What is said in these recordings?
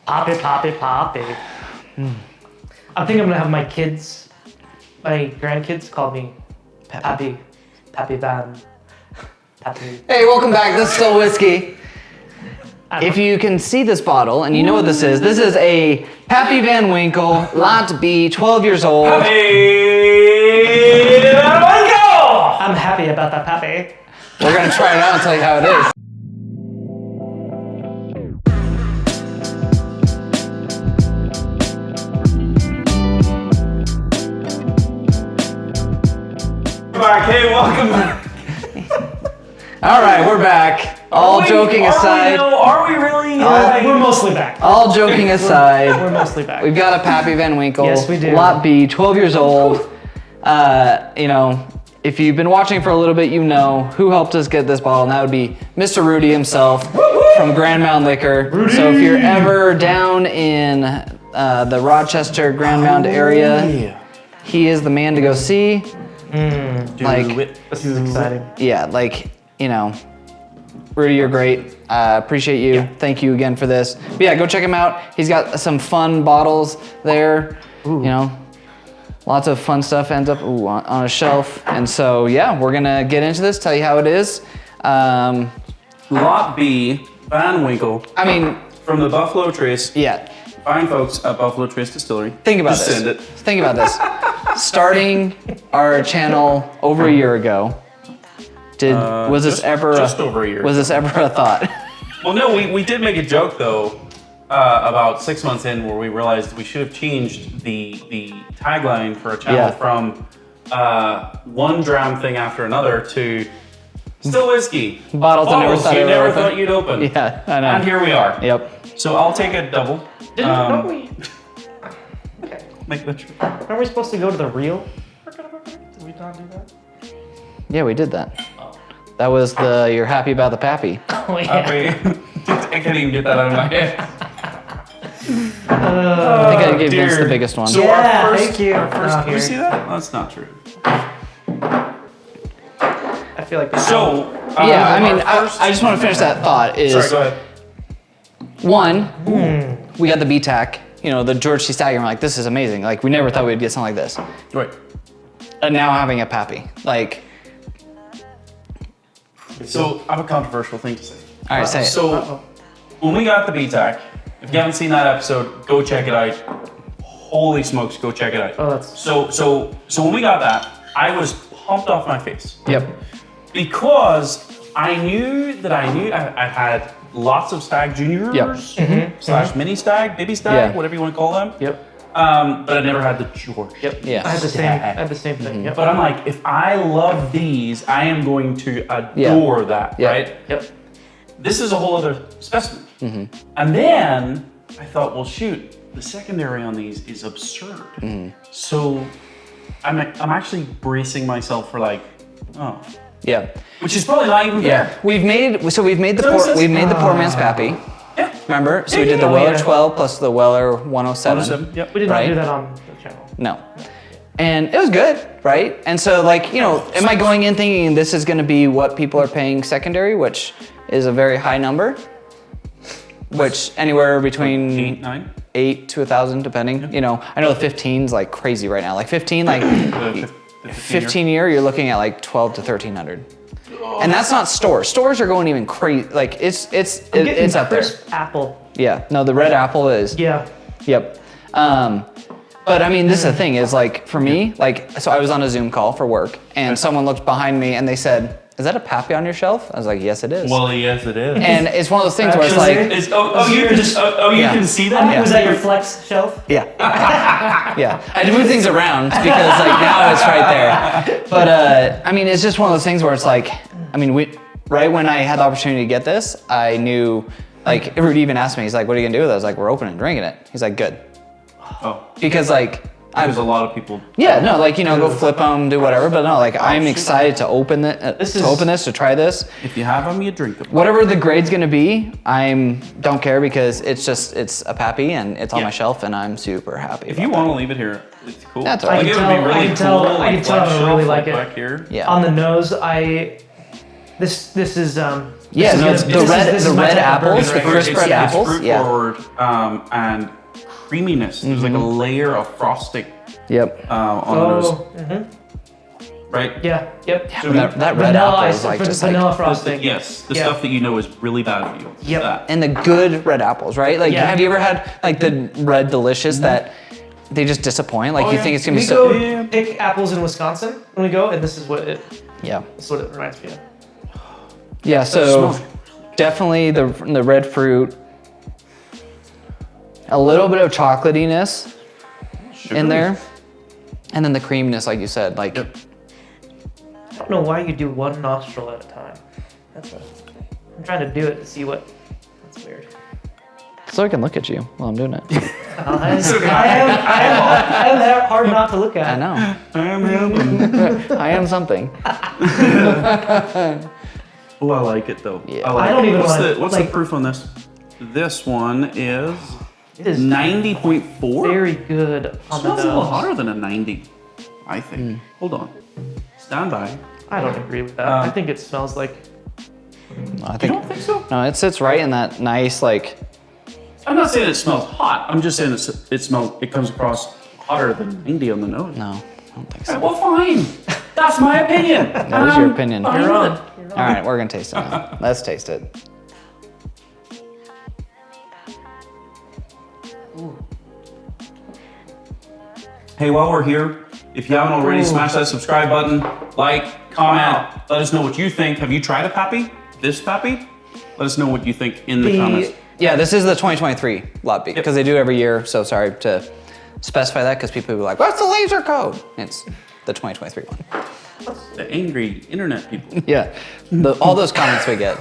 Poppy. I think I'm gonna have my grandkids call me Pappy Van. Pappy. Hey, welcome back. This is Still Whiskey. If you can see this bottle and you know what this is a Pappy Van Winkle, Lot B, 12 years old. I'm happy about that, Pappy. We're gonna try it out and tell you how it is. Hey, welcome back. All right, we're back. All joking aside. Are we really? We're mostly back. All joking aside. We're mostly back. We've got a Pappy Van Winkle. Yes, we do. Lot B, 12 years old. You know, if you've been watching for a little bit, you know who helped us get this bottle, and that would be Mr. Rudy himself from Grand Mound Liquor. Rudy. So if you're ever down in the Rochester Grand Mound area, he is the man to go see. This is exciting. Yeah, like, you know, Rudy, you're great. Appreciate you. Yeah. Thank you again for this. But yeah, go check him out. He's got some fun bottles there. Ooh. You know, lots of fun stuff ends up on a shelf. And so, yeah, we're gonna get into this, tell you how it is. Lot B, Van Winkle. I mean, from the Buffalo Trace. Yeah. Fine folks at Buffalo Trace Distillery. Think about this. Send it. Think about this. Starting our channel over a year ago. Was this ever over a year? Was this ever a thought? Well, no, we did make a joke though about 6 months in where we realized we should have changed the tagline for our channel from one dram thing after another to Still Whiskey. Bottles I never thought you I'd never open. thought you'd open. Yeah, I know. And here we are. Yep. So I'll take a double. Don't we? Okay. Make that true. Aren't we supposed to go to the real? Did we not do that? Yeah, we did that. That was the you're happy about the Pappy. Oh yeah. Wait. I can't even get that out of my head. I think I gave Vince the biggest one. So yeah, our first, thank you. Our first, can you see that? That's not true. I feel like so. Yeah, I mean, I just want to finish that thought. Sorry, go ahead. One, we got the BTAC, you know, the George C. Stagg, and we're like, this is amazing. Like, we never thought we'd get something like this. Right. And now having a Pappy, like. So I have a controversial thing to say. All right, say it. So when we got the BTAC, if you haven't seen that episode, go check it out. Holy smokes, go check it out. Oh, that's... So when we got that, I was pumped off my face. Yep. Because I knew I had lots of Stag Juniors / mini Stag, baby Stag, whatever you want to call them. Yep. But I never had the George. Yep. Yeah. I had the same thing. Yep. But I'm like, if I love these, I am going to adore that, right? Yep. This is a whole other specimen. And then I thought, well, shoot, the secondary on these is absurd. So I'm actually bracing myself for like, oh. Yeah. Which is probably not even fair. We've made the poor man's Pappy. Yeah. Remember? So we did the Weller 12 plus the Weller 107. Yep. We did not do that on the channel. No. And it was good, right? And so, like, you know, am I going in thinking this is going to be what people are paying secondary, which is a very high number, which anywhere between 8 to 1,000, depending. Yeah. You know, I know the 15's like crazy right now. Like 15, like 15 year, you're looking at like 12 to 1,300. And that's not stores. Stores are going even crazy. Like it's up there. Apple. Yeah. No, the red apple is. Yeah. Yep. But I mean, this is the thing is like for me, like so I was on a Zoom call for work, and someone looked behind me and they said, "Is that a Pappy on your shelf?" I was like, "Yes, it is." Well, yes, it is. And it's one of those things where it's like, you can see that? Was that your flex shelf? Yeah. Yeah. I had to move things around because like now it's right there. But I mean, it's just one of those things where it's like, I mean, right when I had the opportunity to get this, I knew, like, Rudy even asked me, he's like, "What are you gonna do with it?" I was like, "We're opening and drinking it." He's like, "Good." Oh. Because like, there's a lot of people. Yeah, no, like, you know, go flip them, do whatever, but no, like, I'm excited to open it, to try this. If you have them, you drink them. Whatever the grade's gonna be, don't care because it's a Pappy and it's on my shelf and I'm super happy. If you want to leave it here, it's cool. That's all right. I can tell I really like it. Back here. Yeah. On the nose, I This is Yeah, no, it's the red apples, the crisp red apples. It's fruit forward and creaminess. There's like a layer of frosting. Yep. On those. Right? Yeah. Yep. So that red apple is like just vanilla like frosting. Yes, the stuff that you know is really bad for you. Yep. That. and the good red apples, right? Like, have you ever had like the red delicious that they just disappoint? Like you think it's gonna be so. We go pick apples in Wisconsin when we go, and this is what it. Yeah. This is what it reminds me of. Yeah. So definitely the red fruit. A little bit of chocolatiness in there, and then the creaminess, like you said, like. Yep. I don't know why you do one nostril at a time. I'm trying to do it to see what. That's weird. So I can look at you while I'm doing it. I am that hard not to look at. I know. I'm helping. I am something. Oh, I like it though. Yeah. I don't even What's wanna- the like- proof on this? This one is It is 90.4. very good on the Smells a little nose. hotter than a 90, I think. Hold on. Stand by. I don't agree with that. I think it smells like. I think. You don't think so? No, it sits right in that nice like. I'm not saying it smells hot. I'm just saying it comes across hotter than 90 on the nose. No, I don't think so. Well, fine. That's my opinion. That is your opinion. You're on. All right, we're gonna taste it now. Let's taste it. Hey, while we're here, if you haven't already, smash that subscribe button, like, comment, let us know what you think. Have you tried a Pappy? This Pappy? Let us know what you think in the comments. Yeah, this is the 2023 lot B because they do every year. So sorry to specify that because people will be like, "What's the laser code?" It's the 2023 one. The angry internet people. Yeah, all those comments we get.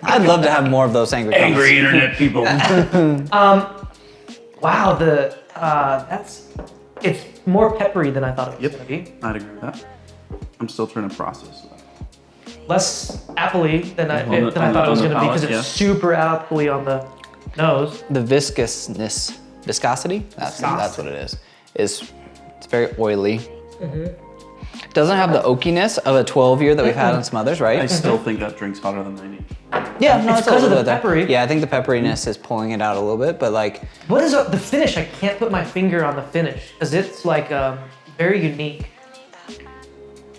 I'd love to have more of those angry comments. Angry internet people. Wow, it's more peppery than I thought it was gonna be. I'd agree with that. I'm still trying to process that. Less appley than I On the thought it was gonna be palate, because it's yeah. super appley on the nose. The viscosity. That's what it is. It's very oily. Doesn't have the oakiness of a 12 year that we've had on some others, right? I still think that drink's hotter than 90. Yeah, no, It's 'cause of the there. peppery. Yeah, I think the pepperiness is pulling it out a little bit, but like, What is the finish? I can't put my finger on the finish because it's like very unique.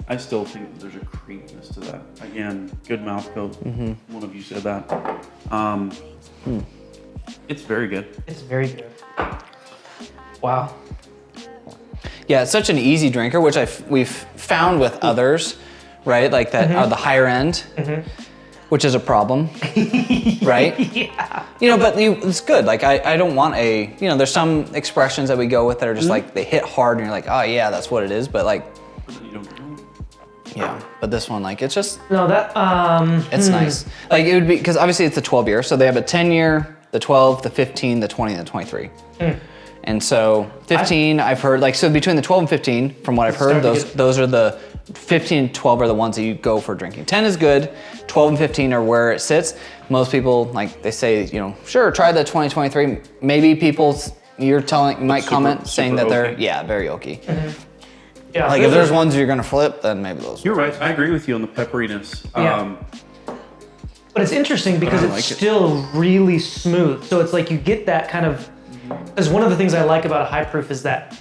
I still think there's a creaminess to that. Again, good mouthfeel. One of you said that. It's very good. It's very good. Wow. yeah, it's such an easy drinker, which we've found with others, right? Like that are the higher end, which is a problem, right? Yeah. You know, but it's good. Like I don't want there's some expressions that we go with that are just like they hit hard and you're like, oh yeah, that's what it is. But like, You don't know. yeah, but this one, like, it's just, No, that it's nice. Like it would be, because obviously it's a 12 year, so they have a 10 year, the 12, the 15, the 20, and the 23. And so 15, I've heard, like, so between the 12 and 15, from what I've heard, those are the 15 and 12 are the ones that you go for drinking. 10 is good, 12 and 15 are where it sits. Most people, like, they say, sure, try the 2023. Maybe you might comment saying that they're, very oaky. yeah. Like, if there's ones you're gonna flip, then maybe those. You're right. I agree with you on the pepperiness. Yeah. But it's interesting because I it's like it. still really smooth. So it's like you get that kind of. Because one of the things I like about a high proof is that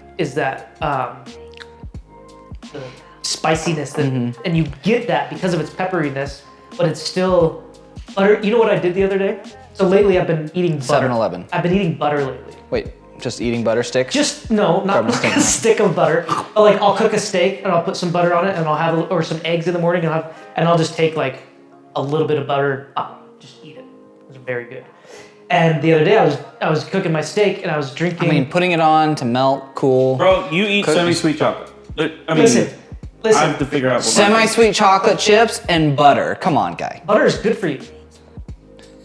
the spiciness that, and you get that because of its pepperiness, but it's still butter. You know what I did the other day? So lately I've been eating butter. 7-Eleven. I've been eating butter lately. Wait, just eating butter sticks? Not Carbon like steak, a no. stick of butter, but like I'll cook a steak and I'll put some butter on it and I'll have or some eggs in the morning and I'll just take like a little bit of butter, just eat it. It's very good. And the other day I was cooking my steak and I was drinking. I mean, putting it on to melt, cool. Bro, you eat semi-sweet chocolate. I mean, listen. I have to figure out what Semi-sweet chocolate chips and butter. Come on, guy. Butter is good for you.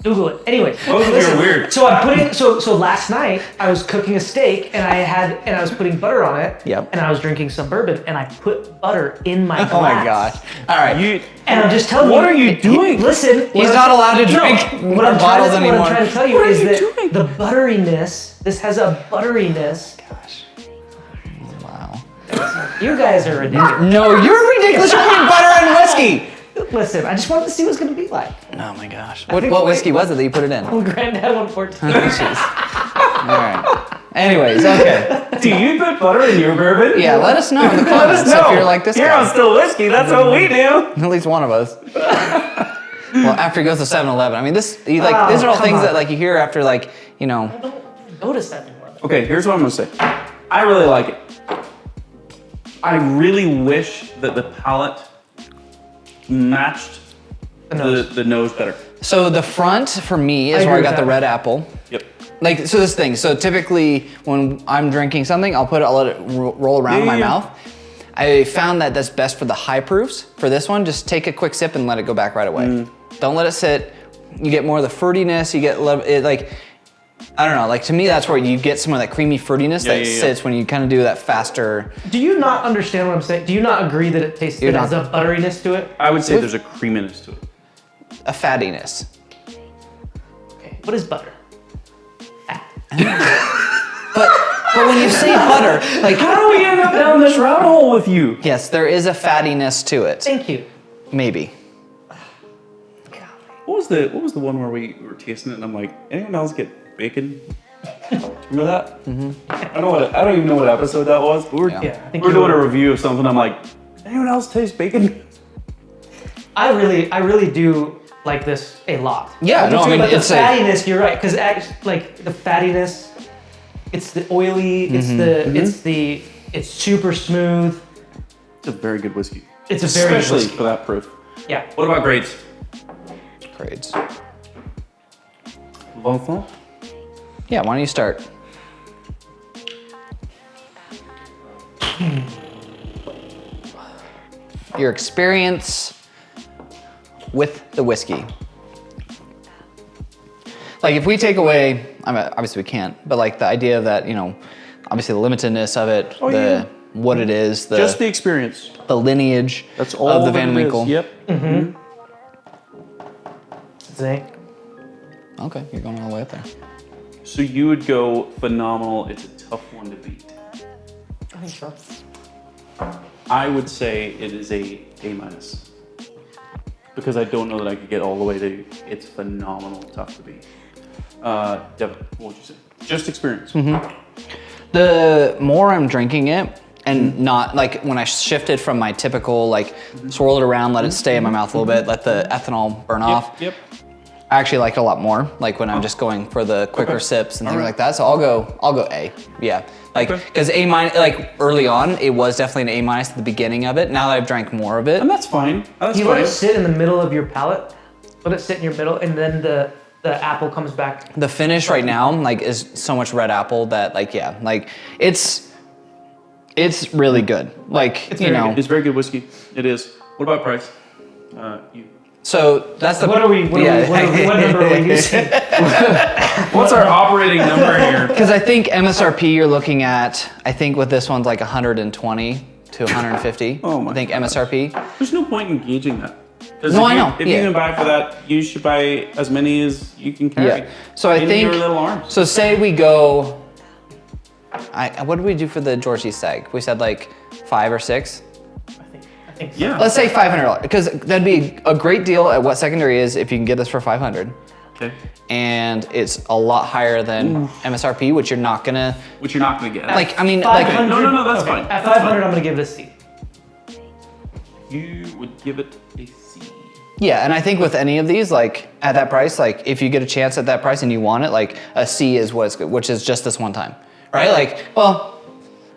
Google it. Anyway, Both of you are weird. So I'm putting so last night I was cooking a steak and I was putting butter on it. Yep. And I was drinking some bourbon and I put butter in my glass. Oh my gosh. All right. And I'm just telling you. What are you doing? Listen. He's not allowed to drink What I'm bottles anymore. What I'm trying to tell you What are is you that doing? the butteriness. This has a butteriness. Gosh. Wow. You guys are ridiculous. No, you're ridiculous. You're putting butter in whiskey. Listen, I just wanted to see what it's gonna be like. Oh my gosh. think What we- whiskey was it that you put it in? Oh, Granddad 114. All right. Anyways, okay. Do you put butter in your bourbon? Yeah, let us know in the Let us comments know. if you're like this Here guy. on Still Whiskey, that's what we do. At least one of us. Well, after he goes to 7-Eleven. I mean, these are all come things on. that like you hear after like, you know. I don't go to 7-Eleven. Okay, here's what I'm gonna say. I really like it. I really wish that the palate matched the nose better. So the front for me is I where I agree got with the that. red apple. Yep. Like, so this thing. So typically when I'm drinking something, I'll let it roll around in my Yeah. mouth. I found that that's best for the high proofs. For this one, just take a quick sip and let it go back right away. Don't let it sit. You get more of the fruitiness. You get like, I don't know. Like to me, that's where you get some of that creamy fruitiness that sits when you kind of do that faster. Do you not understand what I'm saying? Do you not agree that it tastes, You're it has not- a butteriness to it? I would say there's a creaminess to it. A fattiness. Okay. What is butter? Fat. But when you say butter, like, How do we end up down this rabbit hole with you? yes, there is a fattiness to it. Thank you. Maybe. What was the one where we were tasting it and I'm like, anyone else get bacon? Remember that? Mm-hmm. I don't even know what episode that was. But Yeah. Yeah, I think we're you doing a were- review of something. I'm like, anyone else taste bacon? I really do like this a lot. Yeah, no, I mean, but the it's a- fattiness, you're right, because like the fattiness, it's the oily, it's super smooth. It's a very good whiskey. It's a very good Especially whiskey. for that proof. Yeah. What about grades? Grades. L'Enfant? Yeah, why don't you start? Your experience with the whiskey. Like if we take away, I mean, obviously we can't, but like the idea that, you know, obviously the limitedness of it, what it is, Just the experience. the lineage That's all of the that Van it is. Winkle. Yep. Zing. Okay, you're going all the way up there. So you would go phenomenal. It's a tough one to beat. I think so. I would say it is a minus. Because I don't know that I could get all the way to it's phenomenal tough to beat. Devin, what would you say? Just experience. The more I'm drinking it, and not like when I shifted from my typical like swirl it around, let it stay in my mouth a little bit, let the ethanol burn off. Yep. I actually like it a lot more. Like when I'm just going for the quicker sips and things like that. So I'll go A. Yeah. Like because A minus, like early on, it was definitely an A minus at the beginning of it. Now that I've drank more of it, And that's fine. That's You let fine. it sit in the middle of your palate. Let it sit in your middle, and then the apple comes back. the finish right now like is so much red apple that like yeah, like it's really good. Like you very know. good. It's very good whiskey. It is. What about price? You. So that's the What are we? What number are we using? What's our operating number here? Because I think MSRP you're looking at, I think with this one's like 120 to 150. Oh my I think gosh. MSRP. There's no point in gauging that. 'Cause No, if I you- know, If yeah. you can buy for that, you should buy as many as you can carry. Yeah. So I in think. your little arms. So say we go. What did we do for the George East Stag? We said like 5 or 6. I think so. Yeah. Let's say $500 because that'd be a great deal at what secondary is if you can get this for 500, Okay. and it's a lot higher than MSRP, which you're not gonna Which you're not gonna get. like. I mean, 500. like No, that's fine. At That's 500, fine. I'm gonna give it a C. You would give it a C. yeah, and I think with any of these, like at that price, like if you get a chance at that price and you want it, like a C is what's good, which is just this one time, right? Like, well,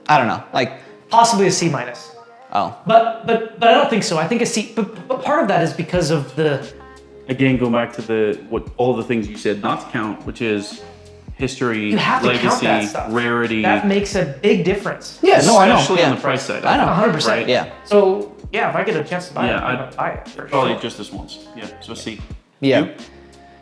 I don't know, like Possibly a C minus. oh. But I don't think so. I think a C. But part of that is because of the. Again, go back to all the things you said not to count, which is history, You have to legacy, count that stuff. rarity. That makes a big difference. Yeah, no, I know. Especially Yeah. on the price side. I know. 100%. Right. Yeah. So yeah, if I get a chance to buy it, Yeah, I'm gonna buy it. For Probably sure. just this once. Yeah. So C. Yeah. You?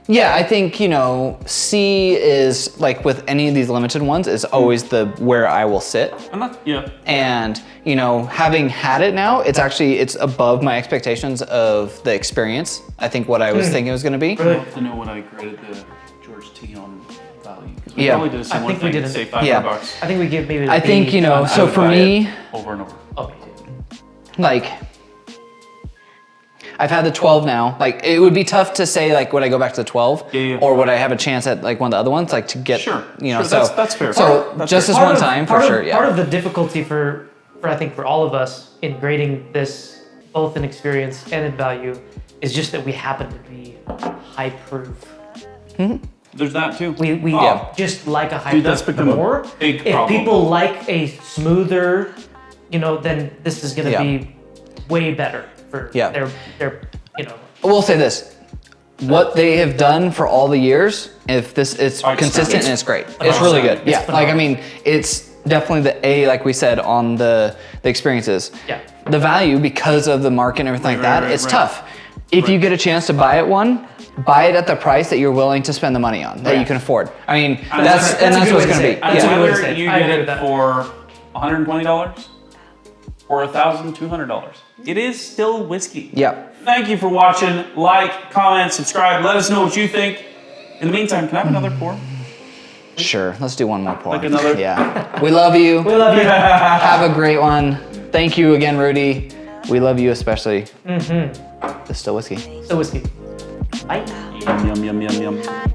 Yeah, I think, you know, C is like with any of these limited ones is always the where I will sit. I'm not. Yeah. And, you know, having had it now, it's above my expectations of the experience. I think what I was thinking it was gonna be. I'd love to know what I graded the George T on value. Because we Yeah. probably did a I similar think we thing. did Say it. $500. Yeah. I think we give maybe. I think, you know, I so would for buy me, it over and over. Oh, me too. like, I've had the 12 now. Like it would be tough to say like would I go back to the 12 or would I have a chance at like one of the other ones like to get you know so that's fair. So That's just fair. this one time for sure. Yeah. Part of the difficulty for I think for all of us in grading this, both in experience and in value, is just that we happen to be high proof. There's that too. We just like a high Dude, that's proof become a more. big If problem. people like a smoother, you know, then this is gonna be way better for their you know. We'll say this. What they have done for all the years, if it's consistent and it's great. It's really good. Yeah. Like I mean, it's definitely the A, like we said, on the experiences. Yeah. The value, because of the market and everything like that, it's tough. If you get a chance to buy buy it at the price that you're willing to spend the money on, that you can afford. I mean, that's what it's going to be. That's a good way to say Whether it. you I get agree it with that. for $120 or $1,200, it is still whiskey. Yeah. Thank you for watching. Like, comment, subscribe. Let us know what you think. In the meantime, can I have another pour? Sure. Let's do one more pour. Like another? Yeah. We love you. We love you. Have a great one. Thank you again, Rudy. We love you especially. The Still Whiskey. So whiskey. Bye. Yum, yum, yum, yum, yum.